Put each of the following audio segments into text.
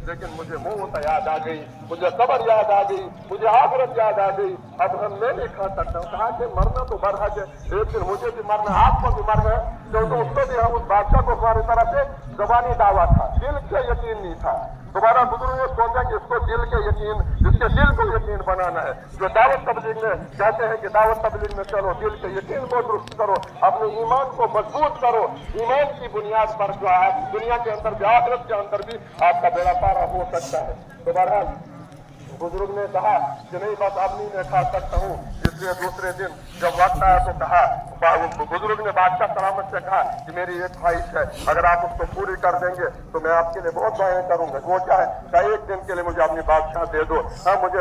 لیکن مجھے موت याद आ गई, मुझे कब्र याद आ गई, मुझे आखिरत याद आ गई. अब मैं नहीं खा सकता हूँ. कहा कि मरना तो मर है, एक दिन मुझे भी मरना, आपको भी मरना है, क्योंकि उसको भी हम उस बादशाह को हमारी तरफ से जबानी दावा था, दिल के यकीन नहीं था. तुम्हारा बुजुर्ग ने सोचा कि इसको दिल के यकीन, इसके दिल को यकीन बनाना है. जो दावत तबलीग में कहते हैं कि दावत तबलीग में चलो, दिल के यकीन को दुरुस्त करो, अपने ईमान को मजबूत करो. ईमान की बुनियाद पर जो है दुनिया के अंदर भी आखिरत के अंदर भी आपका बेड़ा पारा हो सकता है. तो बहरहाल बुजुर्ग ने कहा कि नहीं बस अब नहीं मैं खा सकता हूँ. इसलिए दूसरे दिन जब वक्त आया तो कहा, बुजुर्ग ने बादशाह सलामत से कहा कि मेरी एक ख्वाहिश है, अगर आप उसको पूरी कर देंगे तो मैं आपके लिए बहुत दुआएं करूंगा. वो क्या है? क्या एक दिन के लिए मुझे अपनी बादशाह दे दो. हाँ, मुझे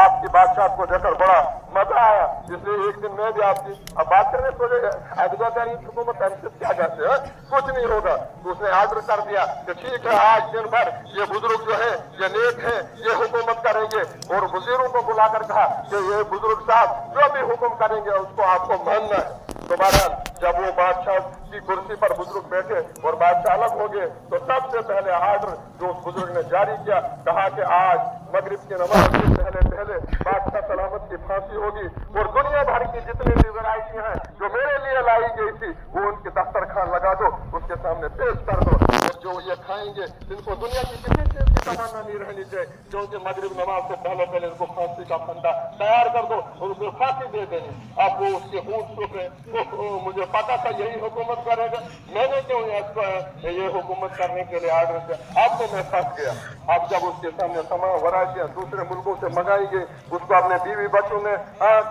आपकी बादशाह को देखकर बड़ा मजा आया, इसलिए एक दिन मैं भी आपकी. अब बादशाह ने सोचे आदिवासी हुकूमत हमसे क्या कहते हैं, कुछ नहीं होगा. तो उसने आर्डर कर दिया कि ठीक है, आज दिन भर ये बुजुर्ग जो है, ये नेक है, ये हुकूमत करेंगे. और वजीरों को बुलाकर कहा कि ये बुजुर्ग साहब जो भी हुक्म करेंगे उसको आपको मानना है. तो बहरहाल जब वो बादशाह की कुर्सी पर बुजुर्ग बैठे और बादशाह अलग हो गए तो सबसे पहले आर्डर जो उस बुजुर्ग ने जारी किया, कहा कि आज मगरिब की नमाज से पहले बादशाह सलामत की फांसी होगी और दुनिया भर की जितनी भी वैरायटी हैं जो मेरे लिए लाई गई थी वो उनके दस्तरखान लगा दो, उसके सामने पेश कर दो. और जो ये खाएंगे इनको दुनिया की किसी चीज की तमन्ना नहीं रहनी चाहिए, क्योंकि मगरिब नमाज से पहले इनको फांसी का फंदा तैयार कर दो और उसको फांसी दे देनी. अब वो उसके होंठ सूख रहे, मुझे पता था यही हुकूमत करेगा, मैंने क्यों ये हुकूमत करने के लिए आर्डर किया. अब तो मैं फंस गया. अब जब उसके सामने तमाम वैरायटियां दूसरे मुल्कों से मंगाई गई, उसको अपने बीवी बच्चों ने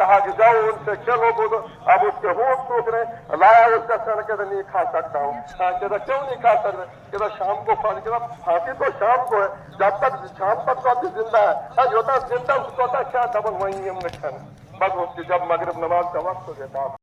कहा कि जाओ उनसे खेलो बोलो. अब उसके होंठ सूख रहे, लाया उसका सर, कहता नहीं खा सकता हूँ. कहता क्यों नहीं खा सकते? कहता शाम को फांसी तो शाम को है, जब तक शाम तक तो अभी जिंदा है. जो जिंदा उसको क्या डबल वही हम ने खाना. बस उसकी जब मगरिब नमाज का वक्त हो गया